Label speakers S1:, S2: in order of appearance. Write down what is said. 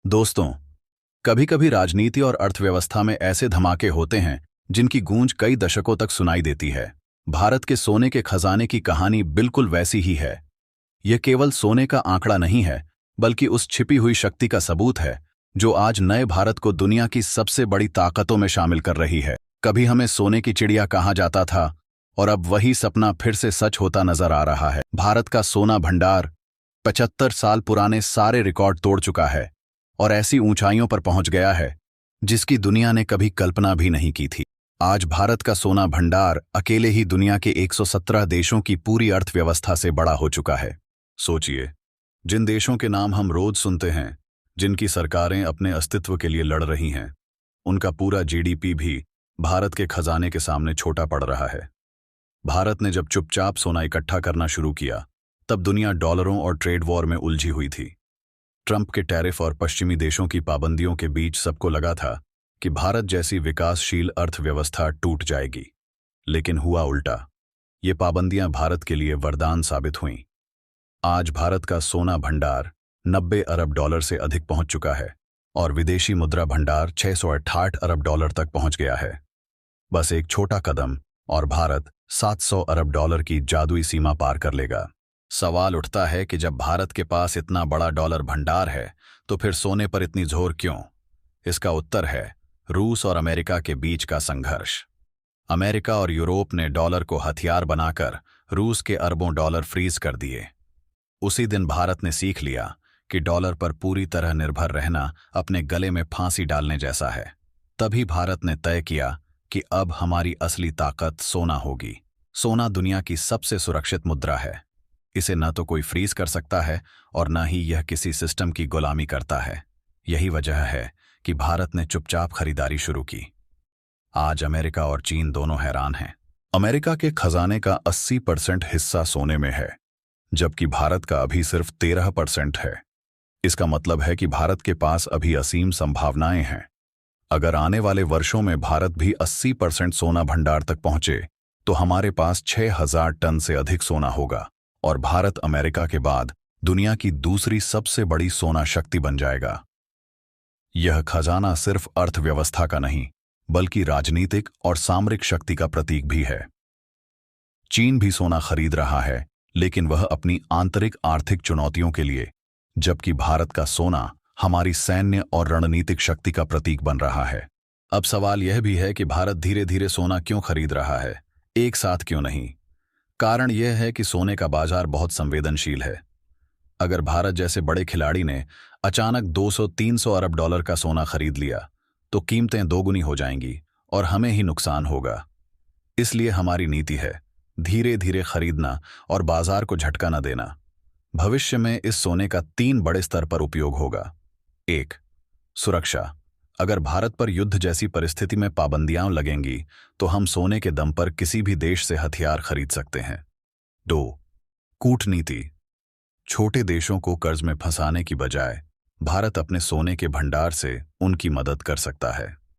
S1: दोस्तों, कभी कभी राजनीति और अर्थव्यवस्था में ऐसे धमाके होते हैं जिनकी गूंज कई दशकों तक सुनाई देती है। भारत के सोने के खजाने की कहानी बिल्कुल वैसी ही है। यह केवल सोने का आंकड़ा नहीं है, बल्कि उस छिपी हुई शक्ति का सबूत है जो आज नए भारत को दुनिया की सबसे बड़ी ताकतों में शामिल कर रही है। कभी हमें सोने की चिड़िया कहा जाता था और अब वही सपना फिर से सच होता नजर आ रहा है। भारत का सोना भंडार 75 साल पुराने सारे रिकॉर्ड तोड़ चुका है और ऐसी ऊंचाइयों पर पहुंच गया है जिसकी दुनिया ने कभी कल्पना भी नहीं की थी। आज भारत का सोना भंडार अकेले ही दुनिया के 117 देशों की पूरी अर्थव्यवस्था से बड़ा हो चुका है। सोचिए, जिन देशों के नाम हम रोज सुनते हैं, जिनकी सरकारें अपने अस्तित्व के लिए लड़ रही हैं, उनका पूरा जीडीपी भी भारत के खजाने के सामने छोटा पड़ रहा है। भारत ने जब चुपचाप सोना इकट्ठा करना शुरू किया, तब दुनिया डॉलरों और ट्रेड वॉर में उलझी हुई थी। ट्रंप के टैरिफ और पश्चिमी देशों की पाबंदियों के बीच सबको लगा था कि भारत जैसी विकासशील अर्थव्यवस्था टूट जाएगी, लेकिन हुआ उल्टा। ये पाबंदियां भारत के लिए वरदान साबित हुईं। आज भारत का सोना भंडार 90 अरब डॉलर से अधिक पहुंच चुका है और विदेशी मुद्रा भंडार 668 अरब डॉलर तक पहुंच गया है। बस एक छोटा कदम और भारत 700 अरब डॉलर की जादुई सीमा पार कर लेगा। सवाल उठता है कि जब भारत के पास इतना बड़ा डॉलर भंडार है, तो फिर सोने पर इतनी जोर क्यों? इसका उत्तर है रूस और अमेरिका के बीच का संघर्ष। अमेरिका और यूरोप ने डॉलर को हथियार बनाकर रूस के अरबों डॉलर फ्रीज कर दिए। उसी दिन भारत ने सीख लिया कि डॉलर पर पूरी तरह निर्भर रहना अपने गले में फांसी डालने जैसा है। तभी भारत ने तय किया कि अब हमारी असली ताकत सोना होगी। सोना दुनिया की सबसे सुरक्षित मुद्रा है। इसे न तो कोई फ्रीज कर सकता है और न ही यह किसी सिस्टम की गुलामी करता है। यही वजह है कि भारत ने चुपचाप खरीदारी शुरू की। आज अमेरिका और चीन दोनों हैरान हैं। अमेरिका के खजाने का 80% हिस्सा सोने में है, जबकि भारत का अभी सिर्फ 13% है। इसका मतलब है कि भारत के पास अभी असीम संभावनाएं हैं। अगर आने वाले वर्षों में भारत भी 80% सोना भंडार तक पहुंचे, तो हमारे पास 6000 टन से अधिक सोना होगा और भारत अमेरिका के बाद दुनिया की दूसरी सबसे बड़ी सोना शक्ति बन जाएगा। यह खजाना सिर्फ अर्थव्यवस्था का नहीं, बल्कि राजनीतिक और सामरिक शक्ति का प्रतीक भी है। चीन भी सोना खरीद रहा है, लेकिन वह अपनी आंतरिक आर्थिक चुनौतियों के लिए, जबकि भारत का सोना हमारी सैन्य और रणनीतिक शक्ति का प्रतीक बन रहा है। अब सवाल यह भी है कि भारत धीरे धीरे सोना क्यों खरीद रहा है, एक साथ क्यों नहीं? कारण यह है कि सोने का बाजार बहुत संवेदनशील है। अगर भारत जैसे बड़े खिलाड़ी ने अचानक 200-300 अरब डॉलर का सोना खरीद लिया, तो कीमतें दोगुनी हो जाएंगी और हमें ही नुकसान होगा। इसलिए हमारी नीति है धीरे धीरे खरीदना और बाजार को झटका न देना। भविष्य में इस सोने का 3 बड़े स्तर पर उपयोग होगा। 1. सुरक्षा। अगर भारत पर युद्ध जैसी परिस्थिति में पाबंदियां लगेंगी, तो हम सोने के दम पर किसी भी देश से हथियार खरीद सकते हैं। 2. कूटनीति। छोटे देशों को कर्ज में फंसाने की बजाय भारत अपने सोने के भंडार से उनकी मदद कर सकता है।